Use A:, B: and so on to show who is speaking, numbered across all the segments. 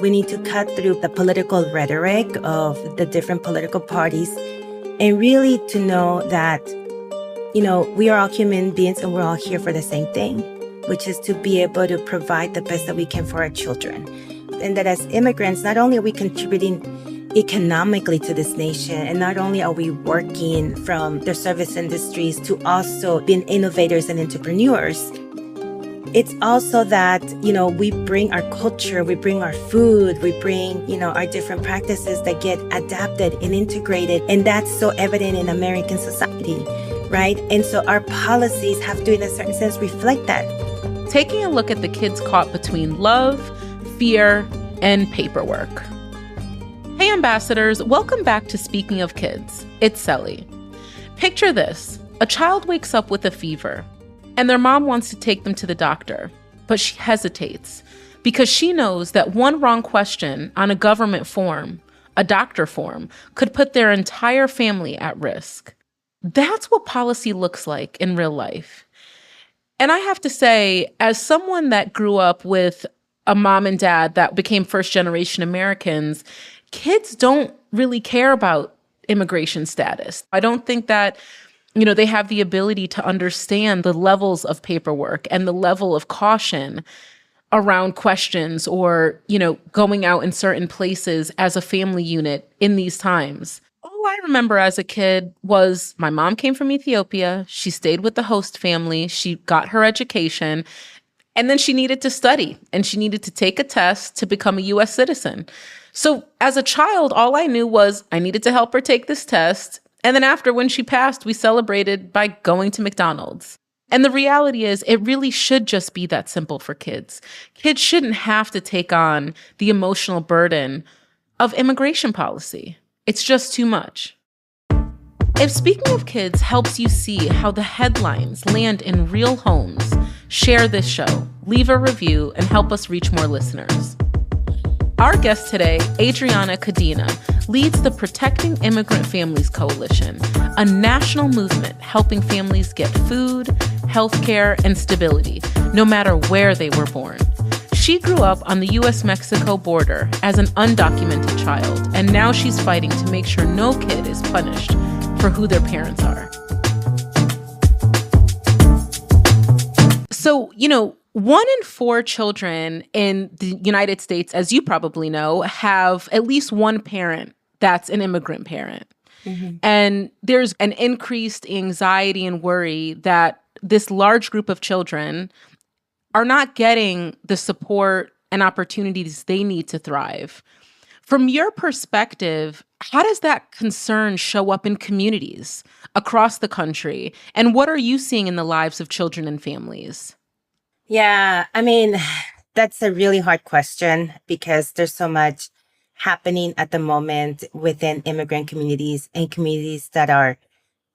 A: We need to cut through the political rhetoric of the different political parties and really to know that, we are all human beings and we're all here for the same thing, which is to be able to provide the best that we can for our children. And that as immigrants, not only are we contributing economically to this nation, and not only are we working from the service industries to also being innovators and entrepreneurs, it's also that, we bring our culture, we bring our food, we bring, our different practices that get adapted and integrated. And that's so evident in American society, right? And so our policies have to, in a certain sense, reflect that.
B: Taking a look at the kids caught between love, fear, and paperwork. Hey, ambassadors, welcome back to Speaking of Kids. It's Selley. Picture this. A child wakes up with a fever, and their mom wants to take them to the doctor, but she hesitates because she knows that one wrong question on a government form, a doctor form, could put their entire family at risk. That's what policy looks like in real life. And I have to say, as someone that grew up with a mom and dad that became first-generation Americans, kids don't really care about immigration status. I don't think that, they have the ability to understand the levels of paperwork and the level of caution around questions or, going out in certain places as a family unit in these times. All I remember as a kid was my mom came from Ethiopia. She stayed with the host family. She got her education. And then she needed to study and she needed to take a test to become a U.S. citizen. So as a child, all I knew was I needed to help her take this test. And then after, when she passed, we celebrated by going to McDonald's. And the reality is it really should just be that simple for kids. Kids shouldn't have to take on the emotional burden of immigration policy. It's just too much. If Speaking of Kids helps you see how the headlines land in real homes, share this show, leave a review, and help us reach more listeners. Our guest today, Adriana Cadena, leads the Protecting Immigrant Families Coalition, a national movement helping families get food, healthcare, and stability, no matter where they were born. She grew up on the U.S.-Mexico border as an undocumented child, and now she's fighting to make sure no kid is punished for who their parents are. So, 1 in 4 children in the United States, as you probably know, have at least one parent that's an immigrant parent. Mm-hmm. And there's an increased anxiety and worry that this large group of children are not getting the support and opportunities they need to thrive. From your perspective, how does that concern show up in communities across the country? And what are you seeing in the lives of children and families?
A: Yeah, that's a really hard question because there's so much happening at the moment within immigrant communities and communities that are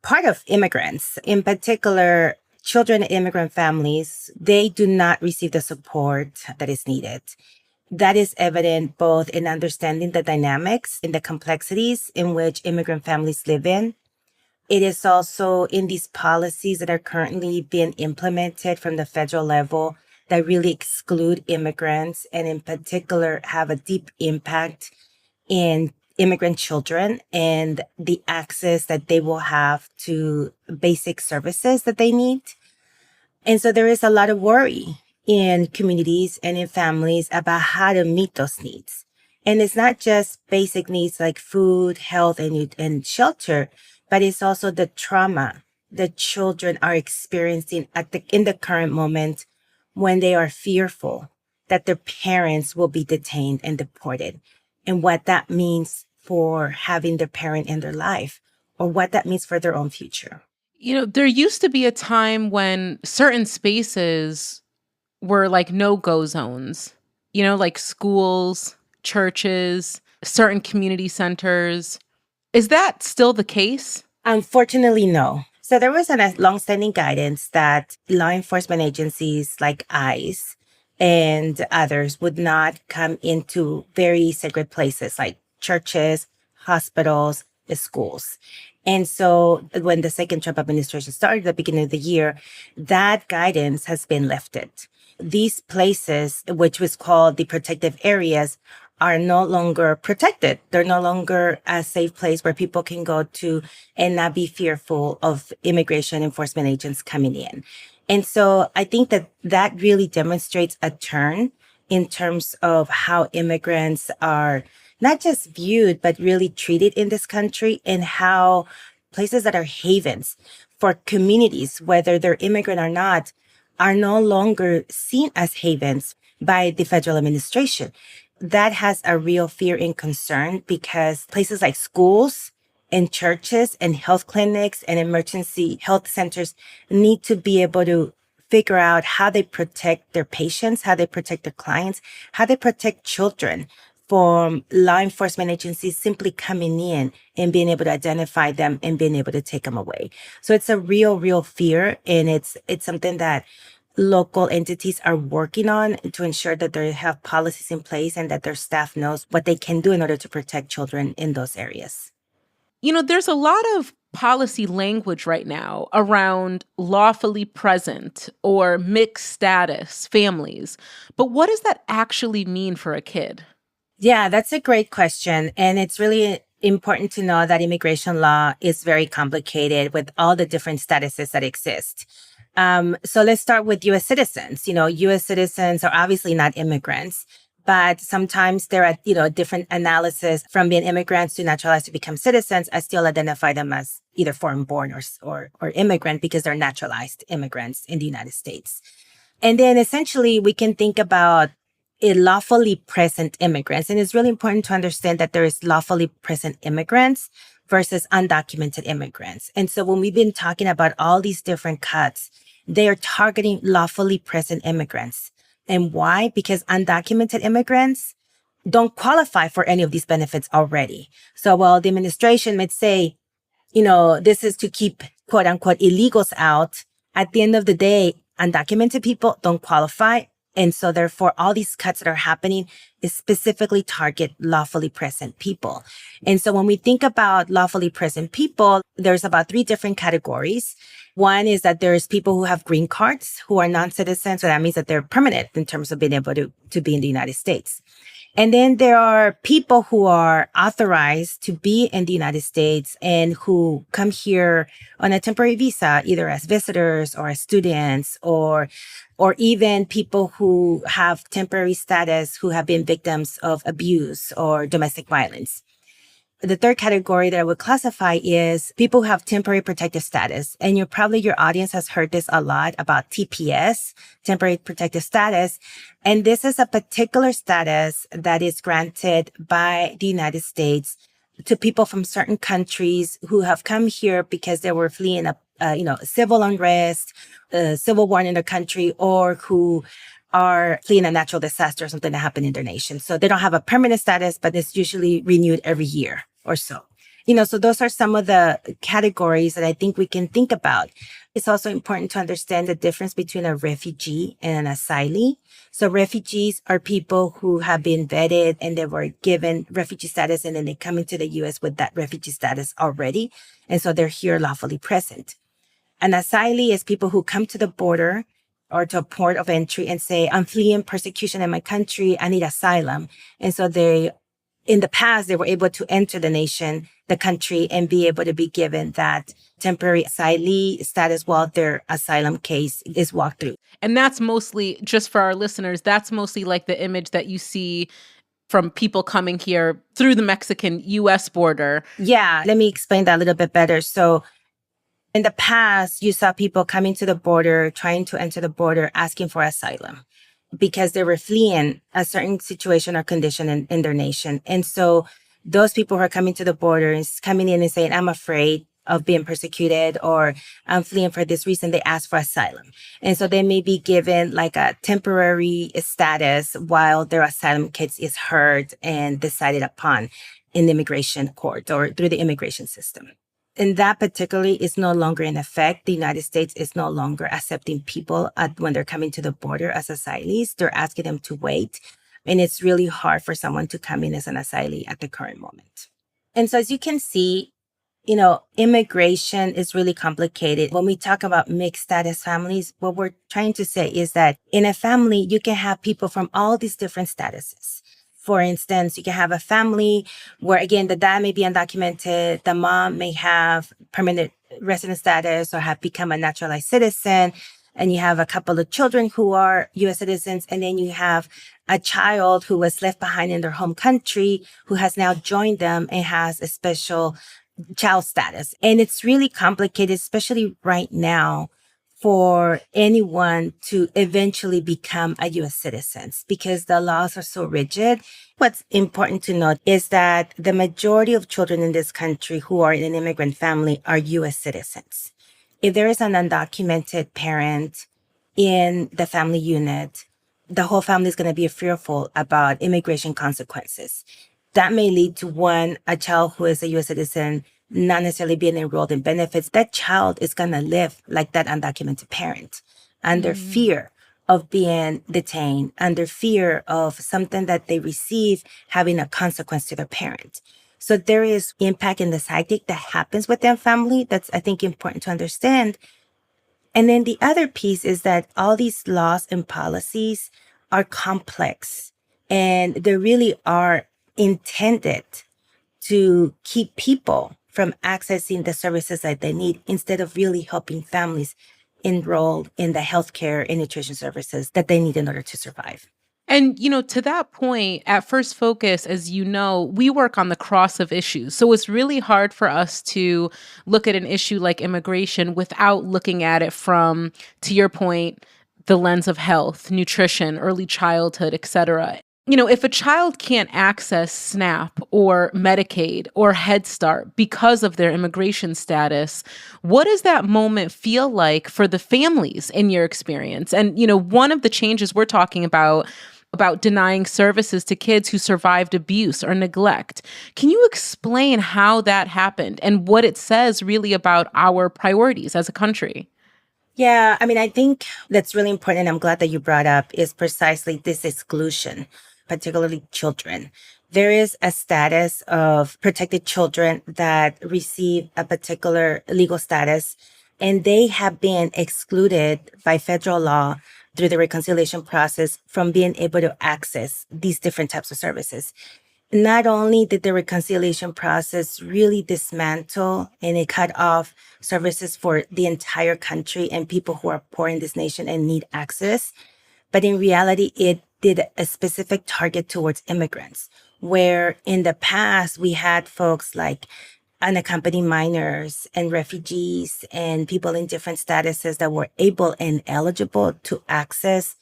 A: part of immigrants. In particular, children in immigrant families, they do not receive the support that is needed. That is evident both in understanding the dynamics and the complexities in which immigrant families live in. It is also in these policies that are currently being implemented from the federal level that really exclude immigrants and in particular have a deep impact in immigrant children and the access that they will have to basic services that they need. And so there is a lot of worry in communities and in families about how to meet those needs. And it's not just basic needs like food, health, and shelter, but it's also the trauma that children are experiencing in the current moment when they are fearful that their parents will be detained and deported, and what that means for having their parent in their life, or what that means for their own future.
B: There used to be a time when certain spaces were like no-go zones, like schools, churches, certain community centers. Is that still the case?
A: Unfortunately, no. So there was a longstanding guidance that law enforcement agencies like ICE and others would not come into very sacred places like churches, hospitals, schools. And so when the second Trump administration started at the beginning of the year, that guidance has been lifted. These places, which was called the protective areas, are no longer protected. They're no longer a safe place where people can go to and not be fearful of immigration enforcement agents coming in. And so I think that that really demonstrates a turn in terms of how immigrants are not just viewed, but really treated in this country, and how places that are havens for communities, whether they're immigrant or not, are no longer seen as havens by the federal administration. That has a real fear and concern, because places like schools and churches and health clinics and emergency health centers need to be able to figure out how they protect their patients, how they protect their clients, how they protect children from law enforcement agencies simply coming in and being able to identify them and being able to take them away. So it's a real fear, and it's something that local entities are working on to ensure that they have policies in place and that their staff knows what they can do in order to protect children in those areas.
B: There's a lot of policy language right now around lawfully present or mixed status families. But what does that actually mean for a kid?
A: Yeah, that's a great question. And it's really important to know that immigration law is very complicated with all the different statuses that exist. So let's start with U.S. citizens. U.S. citizens are obviously not immigrants, but sometimes there are, different analysis from being immigrants to naturalized to become citizens. I still identify them as either foreign born or immigrant, because they're naturalized immigrants in the United States. And then essentially we can think about lawfully present immigrants. And it's really important to understand that there is lawfully present immigrants versus undocumented immigrants. And so when we've been talking about all these different cuts, they are targeting lawfully present immigrants. And why? Because undocumented immigrants don't qualify for any of these benefits already. So while the administration might say, this is to keep quote unquote illegals out, at the end of the day, undocumented people don't qualify. And so therefore, all these cuts that are happening is specifically target lawfully present people. And so when we think about lawfully present people, there's about 3 different categories. One is that there's people who have green cards who are non-citizens. So that means that they're permanent in terms of being able to be in the United States. And then there are people who are authorized to be in the United States and who come here on a temporary visa, either as visitors or as students, or even people who have temporary status who have been victims of abuse or domestic violence. The third category that I would classify is people who have temporary protective status. And your audience has heard this a lot about TPS, temporary protective status. And this is a particular status that is granted by the United States to people from certain countries who have come here because they were fleeing civil unrest, civil war in their country, or who are fleeing a natural disaster or something that happened in their nation. So they don't have a permanent status, but it's usually renewed every year or so. So those are some of the categories that I think we can think about. It's also important to understand the difference between a refugee and an asylee. So refugees are people who have been vetted and they were given refugee status, and then they come into the U.S. with that refugee status already. And so they're here lawfully present. An asylee is people who come to the border or to a port of entry and say, I'm fleeing persecution in my country, I need asylum. And so in the past, they were able to enter the country, and be able to be given that temporary asylee status while their asylum case is walked through.
B: And that's mostly, just for our listeners, that's mostly like the image that you see from people coming here through the Mexican-U.S. border.
A: Yeah, let me explain that a little bit better. So in the past, you saw people coming to the border, trying to enter the border, asking for asylum because they were fleeing a certain situation or condition in their nation. And so those people who are coming to the border is coming in and saying, I'm afraid of being persecuted, or I'm fleeing for this reason, they ask for asylum. And so they may be given like a temporary status while their asylum case is heard and decided upon in the immigration court or through the immigration system. And that particularly is no longer in effect. The United States is no longer accepting people when they're coming to the border as asylees. They're asking them to wait. And it's really hard for someone to come in as an asylee at the current moment. And so as you can see, immigration is really complicated. When we talk about mixed status families, what we're trying to say is that in a family, you can have people from all these different statuses. For instance, you can have a family where, again, the dad may be undocumented, the mom may have permanent resident status or have become a naturalized citizen, and you have a couple of children who are U.S. citizens, and then you have a child who was left behind in their home country who has now joined them and has a special child status. And it's really complicated, especially right now, for anyone to eventually become a U.S. citizen because the laws are so rigid. What's important to note is that the majority of children in this country who are in an immigrant family are U.S. citizens. If there is an undocumented parent in the family unit, the whole family is going to be fearful about immigration consequences. That may lead to a child who is a U.S. citizen not necessarily being enrolled in benefits. That child is going to live like that undocumented parent under fear of being detained, under fear of something that they receive having a consequence to their parent. So there is impact in the psychic that happens with their family. That's, I think, important to understand. And then the other piece is that all these laws and policies are complex and they really are intended to keep people from accessing the services that they need instead of really helping families enroll in the healthcare and nutrition services that they need in order to survive.
B: And, to that point, at First Focus, as you know, we work on the cross of issues. So it's really hard for us to look at an issue like immigration without looking at it from, to your point, the lens of health, nutrition, early childhood, et cetera. If a child can't access SNAP or Medicaid or Head Start because of their immigration status, what does that moment feel like for the families in your experience? And, one of the changes we're talking about denying services to kids who survived abuse or neglect. Can you explain how that happened and what it says really about our priorities as a country?
A: Yeah, I think that's really important, and I'm glad that you brought up, is precisely this exclusion, particularly children. There is a status of protected children that receive a particular legal status, and they have been excluded by federal law through the reconciliation process from being able to access these different types of services. Not only did the reconciliation process really dismantle and it cut off services for the entire country and people who are poor in this nation and need access, but in reality, it did a specific target towards immigrants, where in the past we had folks like unaccompanied minors and refugees and people in different statuses that were able and eligible to access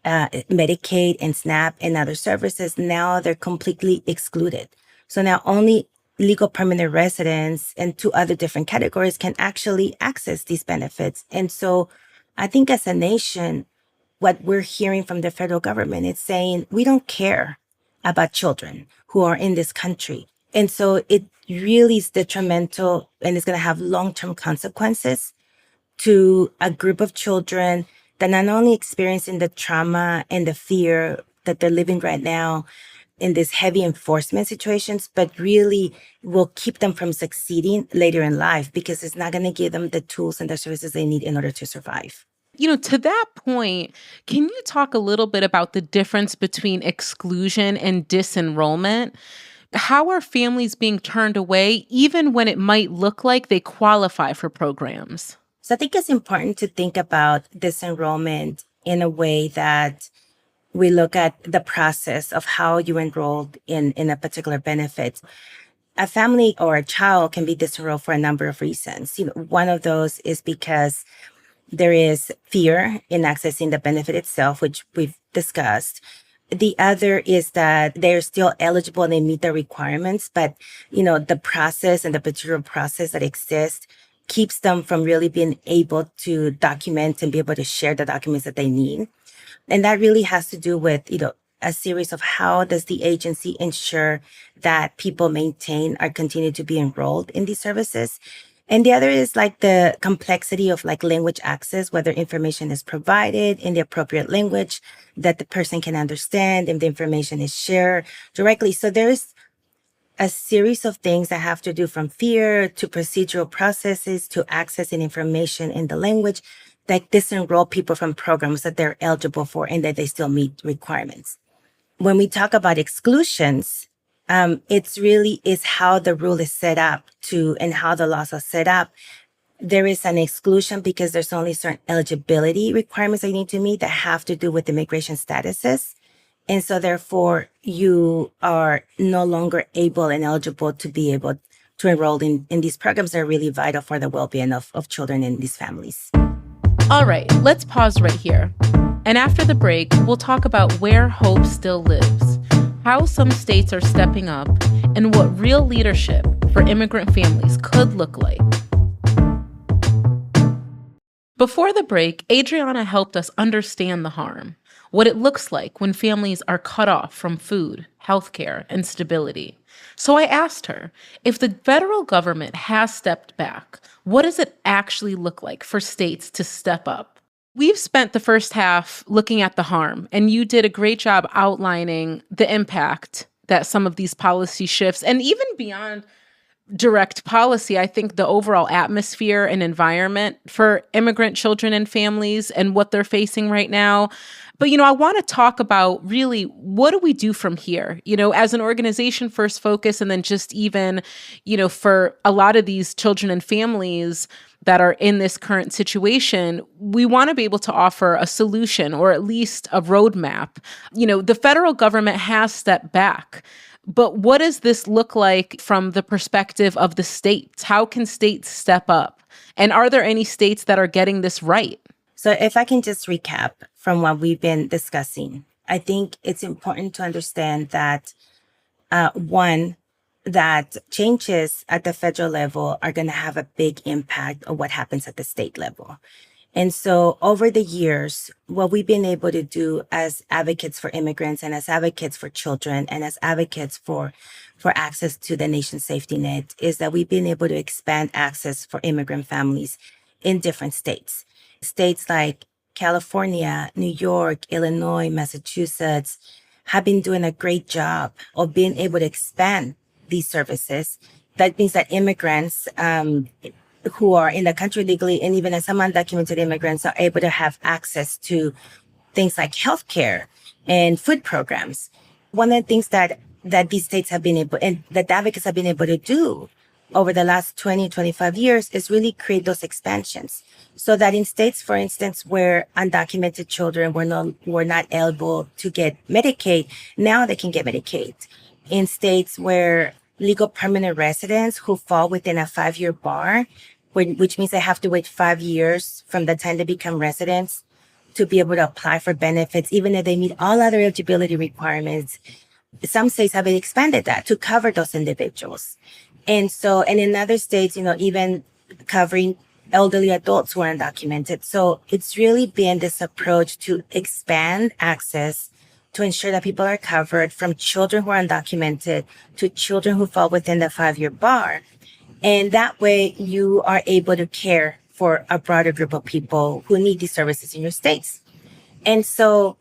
A: Medicaid and SNAP and other services. Now they're completely excluded. So now only legal permanent residents and two other different categories can actually access these benefits. And so I think as a nation, what we're hearing from the federal government is saying, we don't care about children who are in this country. And so it really is detrimental and it's going to have long-term consequences to a group of children that not only experiencing the trauma and the fear that they're living right now in these heavy enforcement situations, but really will keep them from succeeding later in life because it's not going to give them the tools and the services they need in order to survive.
B: To that point, can you talk a little bit about the difference between exclusion and disenrollment? How are families being turned away even when it might look like they qualify for programs?
A: So I think it's important to think about disenrollment in a way that we look at the process of how you enrolled in a particular benefit. A family or a child can be disenrolled for a number of reasons. One of those is because there is fear in accessing the benefit itself, which we've discussed. The other is that they're still eligible and they meet the requirements, but, the process and the procedural process that exists keeps them from really being able to document and be able to share the documents that they need. And that really has to do with, a series of how does the agency ensure that people maintain or continue to be enrolled in these services. And the other is like the complexity of like language access, whether information is provided in the appropriate language that the person can understand and the information is shared directly. So there's a series of things that have to do from fear to procedural processes to accessing information in the language that disenroll people from programs that they're eligible for and that they still meet requirements. when we talk about exclusions, it's really is how the rule is set up and how the laws are set up. There is an exclusion because there's only certain eligibility requirements that you need to meet that have to do with immigration statuses. And so therefore you are no longer able and eligible to be able to enroll in these programs that are really vital for the well-being of children in these families.
B: All right, let's pause right here. And after the break, we'll talk about where hope still lives, how some states are stepping up, and what real leadership for immigrant families could look like. Before the break, Adriana helped us understand the harm, what it looks like when families are cut off from food, healthcare, and stability. So I asked her, if the federal government has stepped back, what does it actually look like for states to step up? We've spent the first half looking at the harm, and you did a great job outlining the impact that some of these policy shifts, and even beyond direct policy, I think the overall atmosphere and environment for immigrant children and families and what they're facing right now. But, I want to talk about really what do we do from here, as an organization first focus, and then just even, for a lot of these children and families that are in this current situation, we want to be able to offer a solution or at least a roadmap. The federal government has stepped back. But what does this look like from the perspective of the states? How can states step up? And are there any states that are getting this right?
A: So if I can just recap from what we've been discussing, I think it's important to understand that, one, that changes at the federal level are going to have a big impact on what happens at the state level. And so over the years, what we've been able to do as advocates for immigrants and as advocates for children and as advocates for access to the nation's safety net is that we've been able to expand access for immigrant families in different states. States like California, New York, Illinois, Massachusetts have been doing a great job of being able to expand these services. That means that immigrants, who are in the country legally, and even as some undocumented immigrants, are able to have access to things like healthcare and food programs. One of the things that these states have been able, and that advocates have been able to do over the last 20, 25 years is really create those expansions. So that in states, for instance, where undocumented children were not able to get Medicaid, now they can get Medicaid. In states where legal permanent residents who fall within a 5-year bar, which means they have to wait 5 years from the time they become residents to be able to apply for benefits, even if they meet all other eligibility requirements. Some states have expanded that to cover those individuals. And in other states, even covering elderly adults who are undocumented. So it's really been this approach to expand access to ensure that people are covered, from children who are undocumented to children who fall within the 5-year bar. And that way you are able to care for a broader group of people who need these services in your states. And so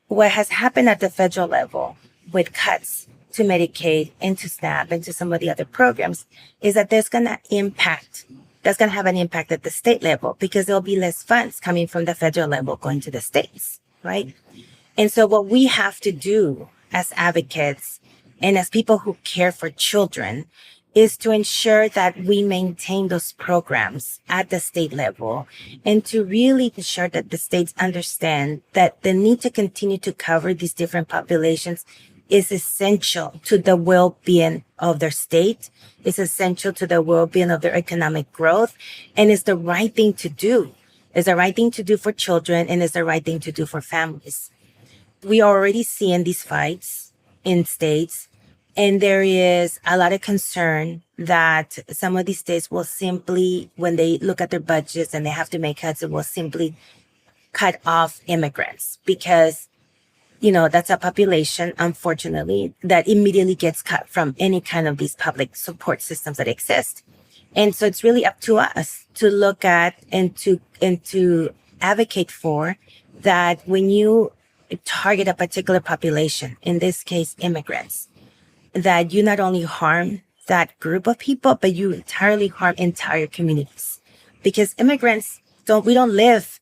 A: what has happened at the federal level with cuts to Medicaid and to SNAP and to some of the other programs is that that's going to have an impact at the state level, because there'll be less funds coming from the federal level going to the states, right? And so what we have to do as advocates and as people who care for children is to ensure that we maintain those programs at the state level and to really ensure that the states understand that the need to continue to cover these different populations is essential to the well-being of their state, is essential to the well-being of their economic growth, and is the right thing to do. Is the right thing to do for children, and is the right thing to do for families. We are already seeing these fights in states, and there is a lot of concern that some of these states will simply, when they look at their budgets and they have to make cuts, it will simply cut off immigrants, because that's a population, unfortunately, that immediately gets cut from any kind of these public support systems that exist. And so it's really up to us to look at and to advocate for that when you target a particular population, in this case, immigrants, that you not only harm that group of people, but you entirely harm entire communities. Because immigrants we don't live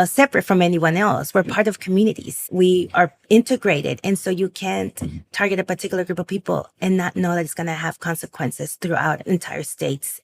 A: separate from anyone else. We're part of communities. We are integrated. And so you can't target a particular group of people and not know that it's going to have consequences throughout entire states.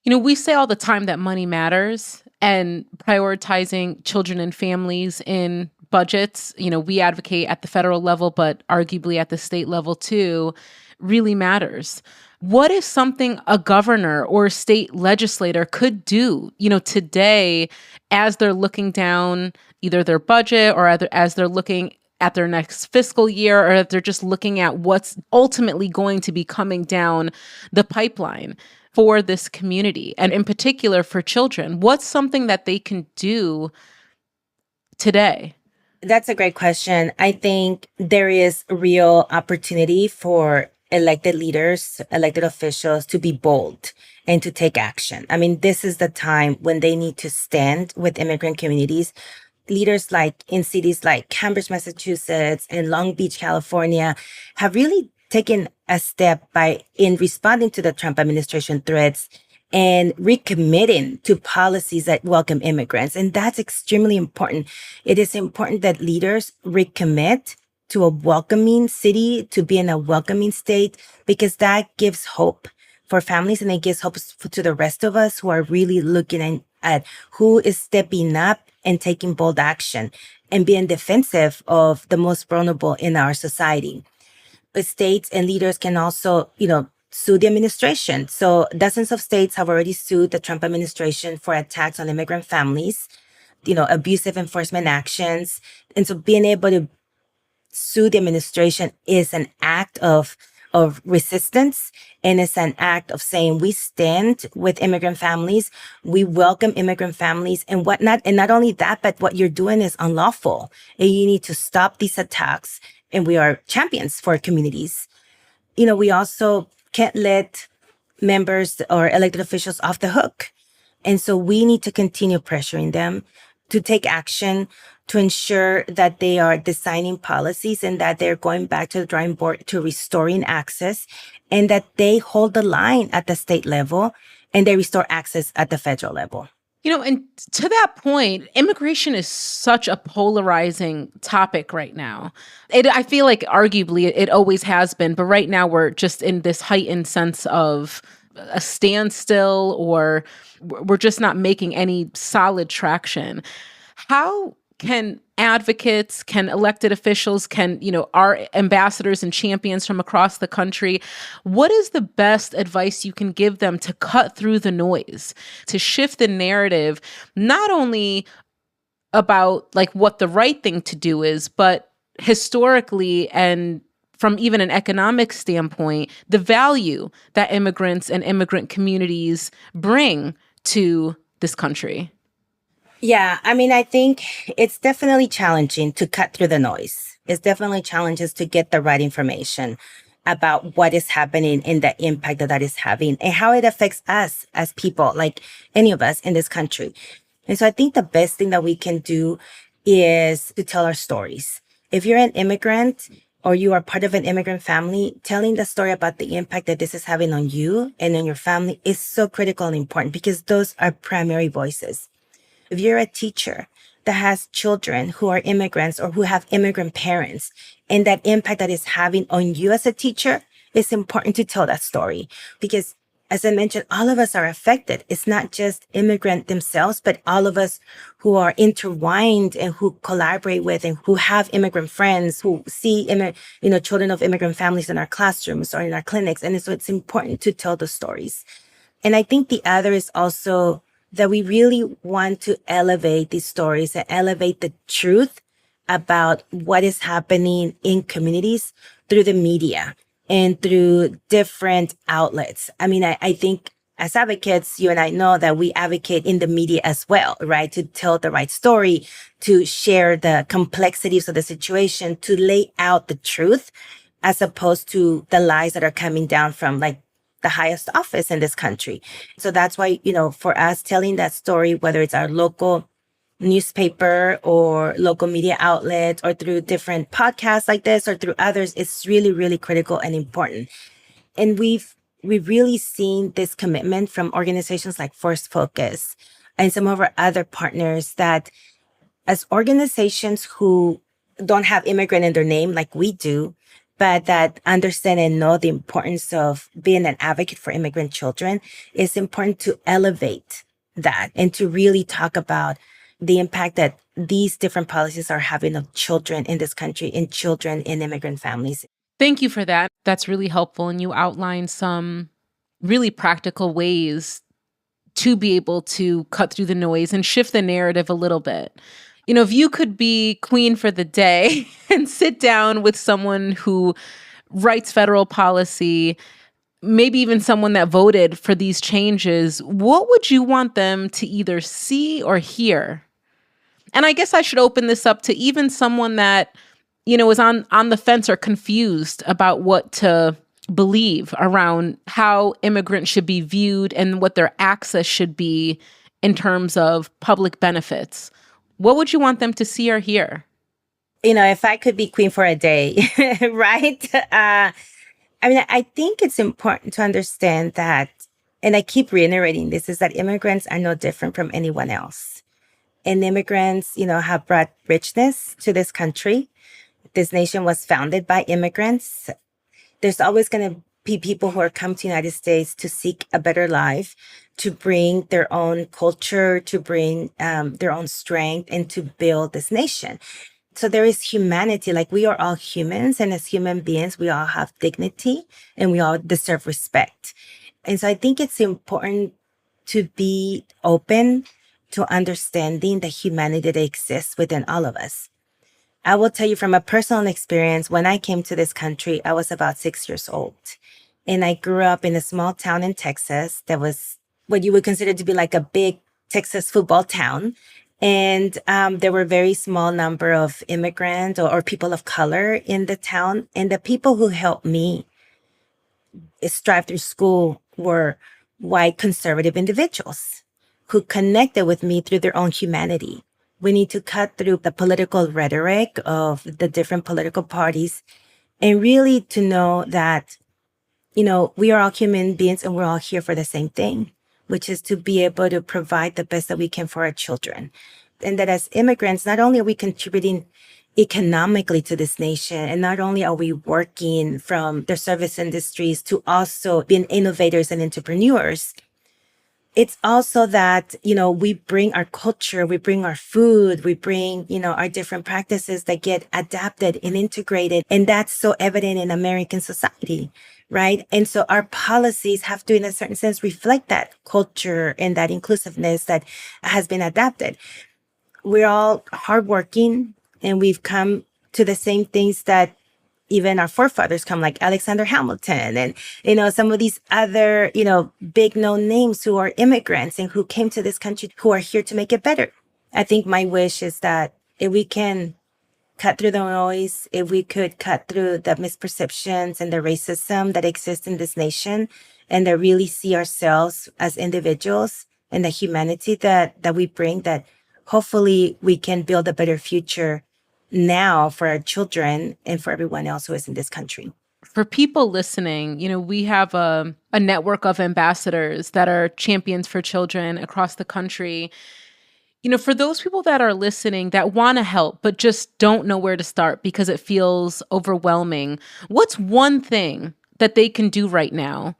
B: We say all the time that money matters, and prioritizing children and families in budgets, we advocate at the federal level, but arguably at the state level too, really matters. What is something a governor or a state legislator could do, today as they're looking down either their budget or as they're looking at their next fiscal year, or if they're just looking at what's ultimately going to be coming down the pipeline for this community, and in particular for children? What's something that they can do today?
A: That's a great question. I think there is real opportunity for elected leaders, elected officials to be bold and to take action. I mean, this is the time when they need to stand with immigrant communities. Leaders like in cities like Cambridge, Massachusetts, and Long Beach, California have really taken a step in responding to the Trump administration threats and recommitting to policies that welcome immigrants. And that's extremely important. It is important that leaders recommit to a welcoming city, to be in a welcoming state, because that gives hope for families and it gives hope to the rest of us who are really looking at who is stepping up and taking bold action and being defensive of the most vulnerable in our society. States and leaders can also, sue the administration. So dozens of states have already sued the Trump administration for attacks on immigrant families, abusive enforcement actions. And so being able to sue the administration is an act of resistance, and it's an act of saying we stand with immigrant families, we welcome immigrant families and whatnot. And not only that, but what you're doing is unlawful and you need to stop these attacks. And we are champions for communities. We also can't let members or elected officials off the hook. And so we need to continue pressuring them to take action, to ensure that they are designing policies and that they're going back to the drawing board to restoring access, and that they hold the line at the state level and they restore access at the federal level.
B: And to that point, immigration is such a polarizing topic right now. I feel like arguably it always has been, but right now we're just in this heightened sense of a standstill, or we're just not making any solid traction. How can advocates, can elected officials, can, our ambassadors and champions from across the country, what is the best advice you can give them to cut through the noise, to shift the narrative, not only about like what the right thing to do is, but historically and from even an economic standpoint, the value that immigrants and immigrant communities bring to this country?
A: Yeah, I think it's definitely challenging to cut through the noise. It's definitely challenges to get the right information about what is happening and the impact that is having and how it affects us as people, like any of us in this country. And so I think the best thing that we can do is to tell our stories. If you're an immigrant or you are part of an immigrant family, telling the story about the impact that this is having on you and on your family is so critical and important, because those are primary voices. If you're a teacher that has children who are immigrants or who have immigrant parents, and that impact that is having on you as a teacher, it's important to tell that story. Because as I mentioned, all of us are affected. It's not just immigrant themselves, but all of us who are intertwined and who collaborate with and who have immigrant friends, who see children of immigrant families in our classrooms or in our clinics. And so it's important to tell the stories. And I think the other is also that we really want to elevate these stories and elevate the truth about what is happening in communities through the media and through different outlets. I think as advocates, you and I know that we advocate in the media as well, right? To tell the right story, to share the complexities of the situation, to lay out the truth, as opposed to the lies that are coming down from like the highest office in this country. So that's why, for us, telling that story, whether it's our local newspaper or local media outlet or through different podcasts like this or through others, is really, really critical and important. And we've really seen this commitment from organizations like First Focus and some of our other partners, that as organizations who don't have immigrant in their name like we do, but that understand and know the importance of being an advocate for immigrant children, it's important to elevate that and to really talk about the impact that these different policies are having of children in this country and children in immigrant families.
B: Thank you for that. That's really helpful. And you outlined some really practical ways to be able to cut through the noise and shift the narrative a little bit. If you could be queen for the day and sit down with someone who writes federal policy, maybe even someone that voted for these changes, what would you want them to either see or hear? And I guess I should open this up to even someone that, is on the fence or confused about what to believe around how immigrants should be viewed and what their access should be in terms of public benefits. What would you want them to see or hear?
A: If I could be queen for a day, right? I think it's important to understand that, and I keep reiterating this, is that immigrants are no different from anyone else. And immigrants, have brought richness to this country. This nation was founded by immigrants. There's always going to be people who are come to the United States to seek a better life, to bring their own culture, to bring their own strength, and to build this nation. So there is humanity, like we are all humans, and as human beings, we all have dignity and we all deserve respect. And so I think it's important to be open to understanding the humanity that exists within all of us. I will tell you from a personal experience, when I came to this country, I was about 6 years old. And I grew up in a small town in Texas that was what you would consider to be like a big Texas football town. And there were a very small number of immigrants or people of color in the town. And the people who helped me strive through school were white conservative individuals who connected with me through their own humanity. We need to cut through the political rhetoric of the different political parties and really to know that, we are all human beings and we're all here for the same thing, which is to be able to provide the best that we can for our children. And that as immigrants, not only are we contributing economically to this nation, and not only are we working from the service industries to also being innovators and entrepreneurs, it's also that, we bring our culture, we bring our food, we bring, our different practices that get adapted and integrated. And that's so evident in American society, right? And so our policies have to, in a certain sense, reflect that culture and that inclusiveness that has been adapted. We're all hardworking and we've come to the same things that even our forefathers come, like Alexander Hamilton and, some of these other, big known names who are immigrants and who came to this country who are here to make it better. I think my wish is that if we can cut through the noise, if we could cut through the misperceptions and the racism that exists in this nation and that really see ourselves as individuals and the humanity that we bring, that hopefully we can build a better future now for our children and for everyone else who is in this country.
B: For people listening, we have a network of ambassadors that are champions for children across the country. For those people that are listening that want to help, but just don't know where to start because it feels overwhelming, what's one thing that they can do right now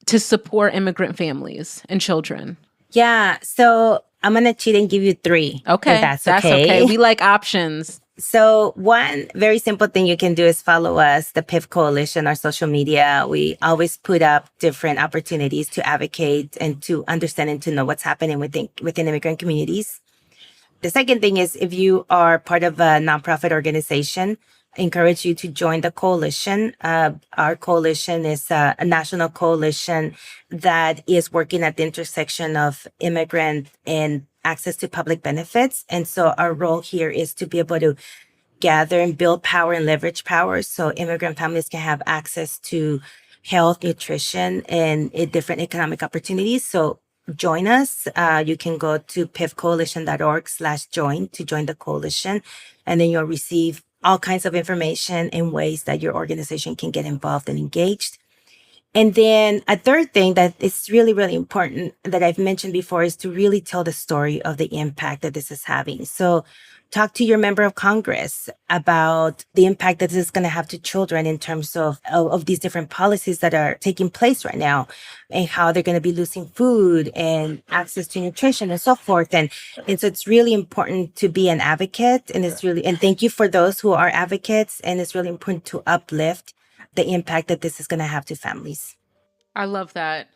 B: to support immigrant families and children?
A: Yeah, so I'm going to cheat and give you 3.
B: Okay,
A: if that's okay.
B: We like options.
A: So one very simple thing you can do is follow us, the PIV Coalition, our social media. We always put up different opportunities to advocate and to understand and to know what's happening within immigrant communities. The second thing is if you are part of a nonprofit organization, I encourage you to join the coalition. Our coalition is a national coalition that is working at the intersection of immigrant and access to public benefits. And so our role here is to be able to gather and build power and leverage power so immigrant families can have access to health, nutrition, and different economic opportunities. So join us. You can go to pivcoalition.org/join to join the coalition, and then you'll receive all kinds of information and ways that your organization can get involved and engaged. And then a third thing that is really, really important that I've mentioned before is to really tell the story of the impact that this is having. So talk to your member of Congress about the impact that this is going to have to children in terms of these different policies that are taking place right now, and how they're going to be losing food and access to nutrition and so forth. And so it's really important to be an advocate. And thank you for those who are advocates. And it's really important to uplift the impact that this is going to have to families.
B: I love that.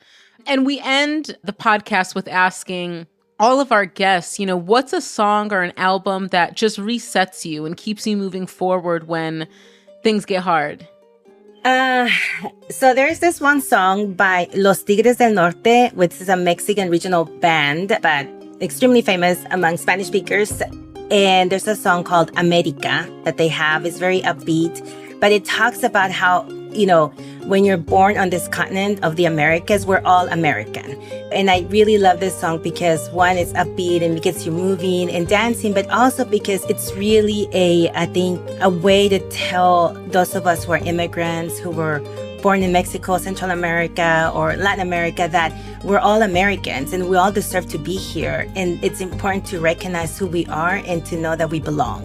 B: And we end the podcast with asking all of our guests, what's a song or an album that just resets you and keeps you moving forward when things get hard?
A: So there's this one song by Los Tigres del Norte, which is a Mexican regional band, but extremely famous among Spanish speakers. And there's a song called America that they have. It's very upbeat, but it talks about how, when you're born on this continent of the Americas, we're all American. And I really love this song because, one, it's upbeat and it gets you moving and dancing, but also because it's really a way to tell those of us who are immigrants, who were born in Mexico, Central America, or Latin America, that we're all Americans and we all deserve to be here. And it's important to recognize who we are and to know that we belong.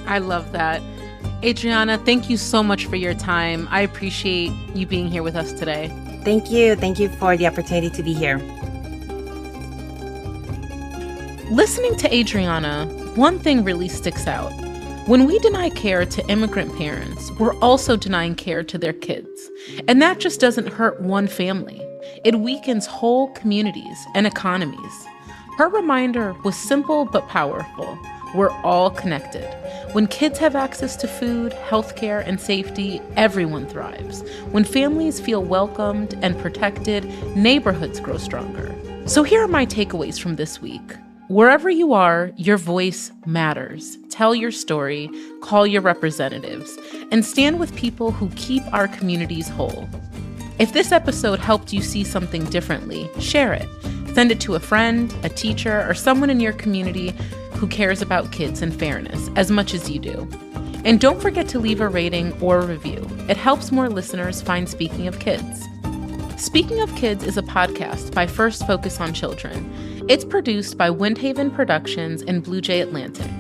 B: I love that. Adriana, thank you so much for your time. I appreciate you being here with us today.
A: Thank you. Thank you for the opportunity to be here.
B: Listening to Adriana, one thing really sticks out. When we deny care to immigrant parents, we're also denying care to their kids. And that just doesn't hurt one family. It weakens whole communities and economies. Her reminder was simple but powerful. We're all connected. When kids have access to food, healthcare, and safety, everyone thrives. When families feel welcomed and protected, neighborhoods grow stronger. So here are my takeaways from this week. Wherever you are, your voice matters. Tell your story, call your representatives, and stand with people who keep our communities whole. If this episode helped you see something differently, share it. Send it to a friend, a teacher, or someone in your community who cares about kids and fairness as much as you do. And don't forget to leave a rating or a review. It helps more listeners find Speaking of Kids. Speaking of Kids is a podcast by First Focus on Children. It's produced by Windhaven Productions and Blue Jay Atlantic.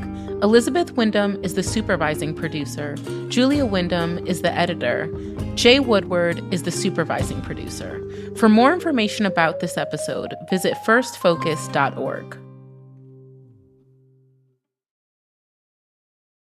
B: Elizabeth Wyndham is the supervising producer. Julia Wyndham is the editor. Jay Woodward is the supervising producer. For more information about this episode, visit firstfocus.org.